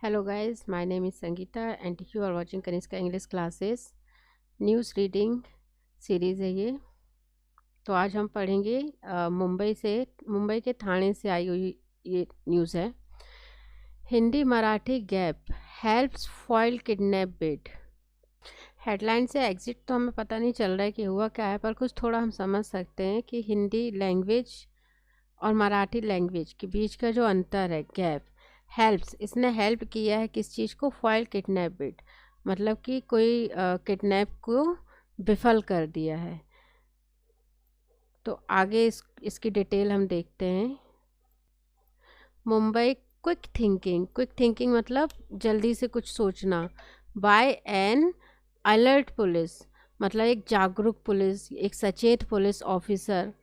Hello guys, my name is Sangeeta and you are watching Kanishka English Classes. News reading series है ये। तो आज हम पढ़ेंगे मुंबई के थाने से आई हुई ये न्यूज़ है। Hindi Marathi gap helps foil kidnap bid. Headline से एग्जिट तो हमें पता नहीं चल रहा है कि हुआ क्या है, पर कुछ थोड़ा हम समझ सकते हैं कि हिंदी लैंग्वेज और मराठी लैंग्वेज के बीच का जो अंतर है, गैप, हेल्प्स, इसने हेल्प किया है किस चीज़ को? फॉइल किडनैप बिड, मतलब कि कोई किडनैप को विफल कर दिया है। तो आगे इसकी डिटेल हम देखते हैं। मुंबई क्विक थिंकिंग मतलब जल्दी से कुछ सोचना। बाय एन अलर्ट पुलिस मतलब एक जागरूक पुलिस, एक सचेत पुलिस ऑफिसर।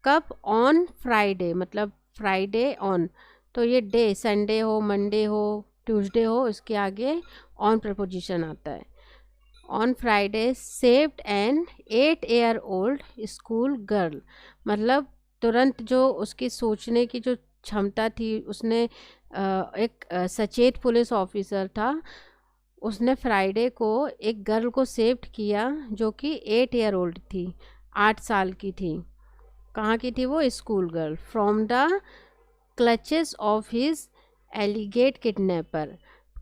कब? ऑन फ्राइडे मतलब फ्राइडे ऑन, तो ये डे संडे हो, मंडे हो, ट्यूसडे हो, इसके आगे ऑन प्रपोजिशन आता है। On Friday saved an 8-year-old school girl, मतलब तुरंत जो उसकी सोचने की जो क्षमता थी, उसने एक सचेत पुलिस ऑफिसर था, उसने फ्राइडे को एक गर्ल को सेव्ड किया जो कि 8-year-old थी, 8 साल की थी। कहाँ की थी वो? School girl. From the clutches of his alleged kidnapper.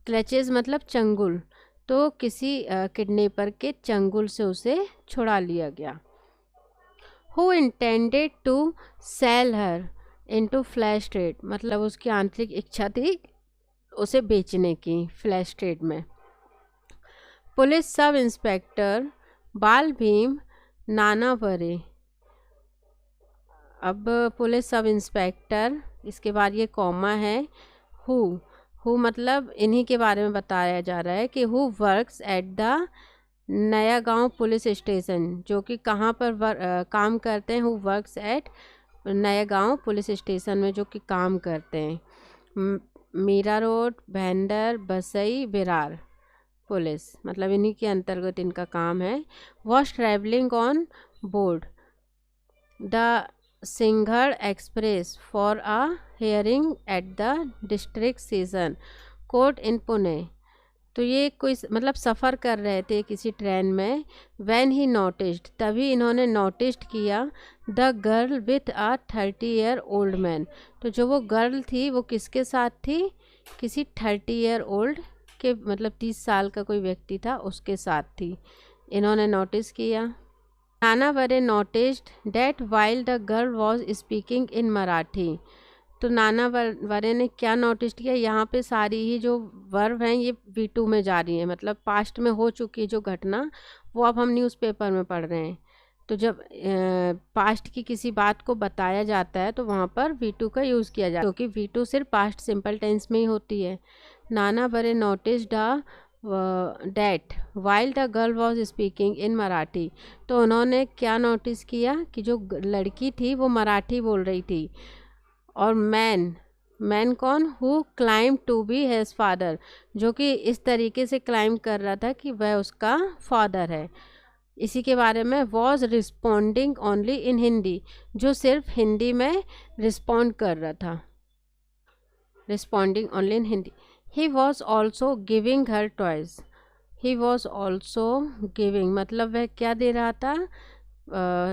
Clutches मतलब चंगुल, तो किसी किडनैपर के चंगुल से उसे छुड़ा लिया गया। Who intended to sell her into flesh trade, मतलब उसकी आंतरिक इच्छा थी उसे बेचने की फ्लैश ट्रेड में। Police sub inspector Bal Bhim नानावरे। अब पुलिस सब इंस्पेक्टर, इसके बाद ये कॉमा है, हु मतलब इन्हीं के बारे में बताया जा रहा है कि हु वर्क्स एट द नया गांव पुलिस स्टेशन, जो कि कहाँ पर काम करते हैं। हु वर्क्स एट नया गांव पुलिस स्टेशन में जो कि काम करते हैं। मीरा रोड, भेंडर, बसई, विरार पुलिस, मतलब इन्हीं के अंतर्गत इनका काम है। Was travelling on board the Sinhagad express for a hearing at the district session court in Pune. तो ये कोई मतलब सफ़र कर रहे थे किसी ट्रेन में। व्हेन ही नोटिस्ड, तभी इन्होंने नोटिस्ड किया, the girl with a 30-year-old man, तो जो वो गर्ल थी वो किसके साथ थी? किसी 30-year-old के, मतलब 30 साल का कोई व्यक्ति था, उसके साथ थी। इन्होंने नोटिस किया। Nanaware noticed that while the girl was speaking in Marathi. तो नानावरे ने क्या नोटिस किया? यहाँ पे सारी ही जो वर्ब हैं ये V2 में जा रही हैं, मतलब पास्ट में हो चुकी जो घटना वो अब हम न्यूज़पेपर में पढ़ रहे हैं। तो जब पास्ट की किसी बात को बताया जाता है तो वहाँ पर V2 का यूज़ किया जाता है, क्योंकि V2 सिर्फ पास्ट सिंपल टेंस में ही होती है। Nanaware noticed that while the girl was speaking in Marathi, तो उन्होंने क्या नोटिस किया कि जो लड़की थी वो मराठी बोल रही थी। और मैन कौन? Who claim to be his father, जो कि इस तरीके से क्लाइम कर रहा था कि वह उसका फादर है। इसी के बारे में was responding only in Hindi, जो सिर्फ हिंदी में रिस्पॉन्ड कर रहा था, responding only in Hindi. He was also giving her toys. He was also giving मतलब वह क्या दे रहा था?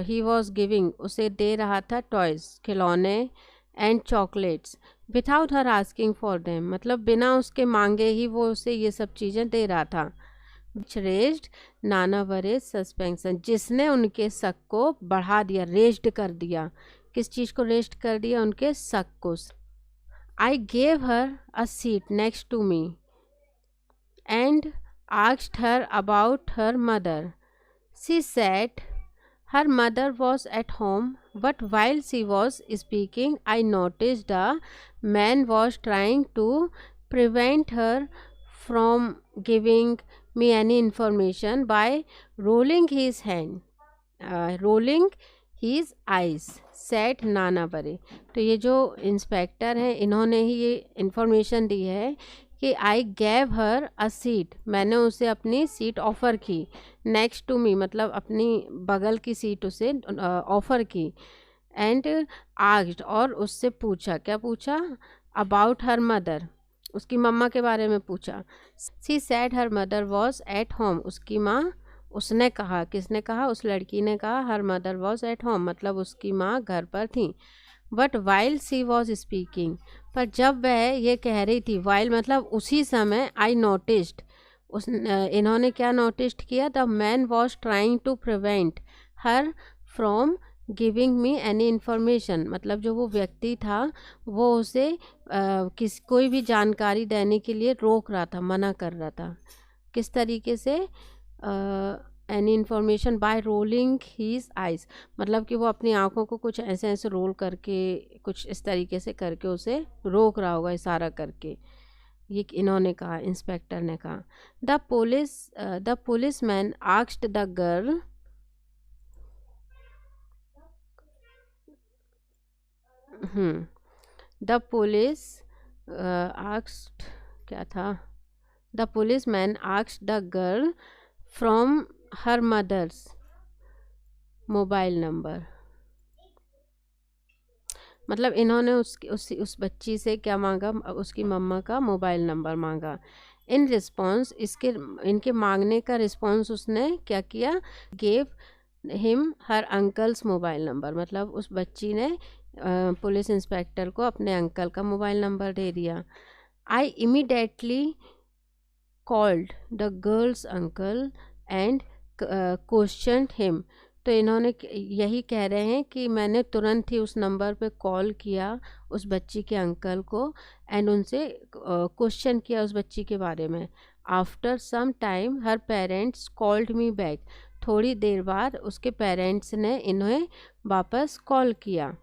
ही वॉज गिविंग, उसे दे रहा था टॉयज, खिलौने, and chocolates, without her asking for them, मतलब बिना उसके मांगे ही वो उसे ये सब चीज़ें दे रहा था। विच रेज्ड नानावरे सस्पेंशन, जिसने उनके शक को बढ़ा दिया, रेज्ड कर दिया। किस चीज़ को रेज्ड कर दिया? उनके शक को। I gave her a seat next to me and asked her about her mother. She said her mother was at home, but while she was speaking, I noticed the man was trying to prevent her from giving me any information by rolling his hand, rolling his eyes, said नानावरे। तो ये जो inspector हैं इन्होंने ही ये information दी है कि आई gave her a seat, मैंने उसे अपनी सीट ऑफ़र की। नेक्स्ट टू मी मतलब अपनी बगल की सीट उसे ऑफ़र की। एंड आस्क्ड, और उससे पूछा, क्या पूछा? अबाउट हर मदर, उसकी मम्मा के बारे में पूछा। She said her mother was at home, उसकी माँ, उसने कहा, किसने कहा, उस लड़की ने कहा, her mother was at home मतलब उसकी माँ घर पर थी। But while she was speaking, पर जब वह ये कह रही थी, वाइल मतलब उसी समय, आई नोटिस्ड, इन्होंने क्या नोटिस किया, the man was trying to prevent her from giving me any information, मतलब जो वो व्यक्ति था वो उसे कोई भी जानकारी देने के लिए रोक रहा था, मना कर रहा था। किस तरीके से, any information by rolling his eyes, मतलब कि वो अपनी आंखों को कुछ ऐसे ऐसे रोल करके, कुछ इस तरीके से करके उसे रोक रहा होगा, इशारा करके। ये इन्होंने कहा, इंस्पेक्टर ने कहा। The police man asked the girl, the police asked, क्या था, the police man asked the girl from her mother's mobile number, मतलब इन्होंने उस बच्ची से क्या मांगा, उसकी मम्मा का मोबाइल नंबर मांगा। इन रिस्पॉन्स, इनके मांगने का रिस्पॉन्स उसने क्या किया, gave him her uncle's mobile number, मतलब उस बच्ची ने पुलिस इंस्पेक्टर को अपने अंकल का मोबाइल नंबर दे दिया। I immediately called the girls uncle and questioned him, तो इन्होंने यही कह रहे हैं कि मैंने तुरंत ही उस नंबर पे कॉल किया उस बच्ची के अंकल को, एंड उनसे क्वेश्चन किया उस बच्ची के बारे में। आफ्टर सम टाइम हर पेरेंट्स कॉल्ड मी बैक, थोड़ी देर बाद उसके पेरेंट्स ने इन्हें वापस कॉल किया।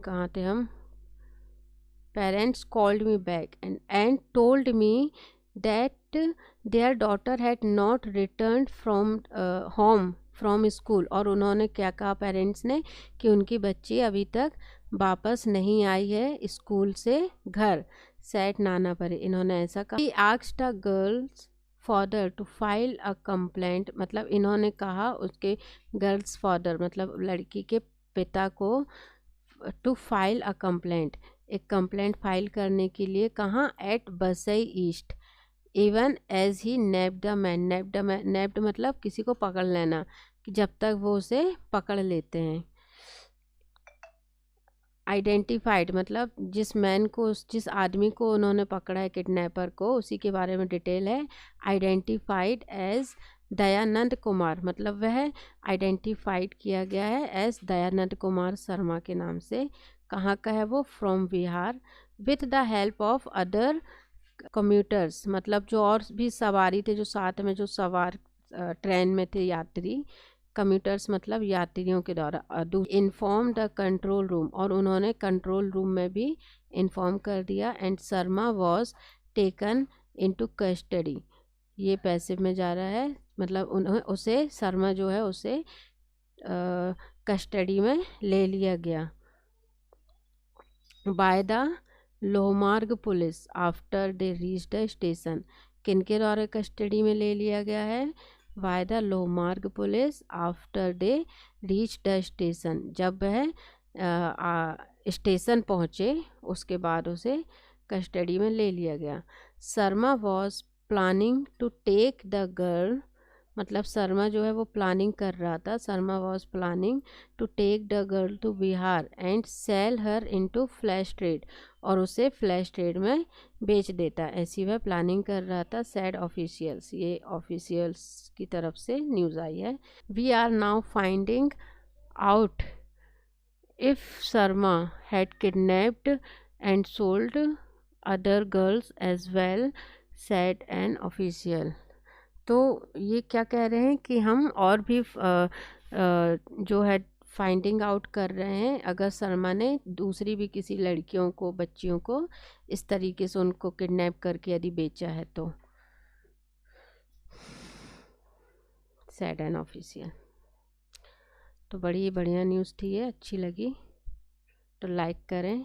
कहाँ थे हम, parents called me back and told me that their daughter had not returned from home from school, और उन्होंने क्या कहा पेरेंट्स ने, कि उनकी बच्ची अभी तक वापस नहीं आई है स्कूल से घर। सैड नाना परे, इन्होंने ऐसा कहा। He asked a girl's father to file a complaint, मतलब इन्होंने कहा उसके गर्ल्स फादर मतलब लड़की के पिता को, टू फाइल अ कंप्लेंट, एक कंप्लेंट फाइल करने के लिए, कहाँ, at Vasai East, even as he nabbed the man, nabbed मतलब किसी को पकड़ लेना, कि जब तक वो उसे पकड़ लेते हैं। आइडेंटिफाइड मतलब जिस मैन को, जिस आदमी को उन्होंने पकड़ा है, किडनैपर को, उसी के बारे में डिटेल है। आइडेंटिफाइड एज दयानंद कुमार, मतलब वह आइडेंटिफाइड किया गया है एज दयानंद कुमार शर्मा के नाम से। कहाँ का है वो, from Bihar. With the help of other commuters, मतलब जो और भी सवारी थे, जो साथ में जो सवार ट्रेन में थे यात्री, कम्यूटर्स मतलब यात्रियों के द्वारा। इन्फॉर्म द कंट्रोल रूम, और उन्होंने कंट्रोल रूम में भी इन्फॉर्म कर दिया। And Sharma was taken into custody, ये पैसिव में जा रहा है, मतलब उसे शर्मा जो है उसे कस्टडी में ले लिया गया। बाय द लोहमार्ग police after they reach the station, किनके द्वारा कस्टडी में ले लिया गया है, बाय द लोहमार्ग police after they reach the station, जब वह स्टेशन पहुँचे उसके बाद उसे कस्टडी में ले लिया गया। Sharma was planning to take the girl, मतलब शर्मा जो है वो प्लानिंग कर रहा था, Sharma was planning to take the girl to Bihar and sell her into flesh trade, और उसे फ्लैश ट्रेड में बेच देता, ऐसी वह प्लानिंग कर रहा था। सैड ऑफिशियल्स, ये ऑफिशियल्स की तरफ से न्यूज़ आई है। We are now finding out if Sharma had kidnapped and sold other girls as well, said an official. तो ये क्या कह रहे हैं कि हम और भी जो है फाइंडिंग आउट कर रहे हैं, अगर शर्मा ने दूसरी भी किसी लड़कियों को, बच्चियों को इस तरीके से उनको किडनैप करके यदि बेचा है तो। Sad and official. तो बड़ी बढ़िया न्यूज़ थी ये, अच्छी लगी तो लाइक करें,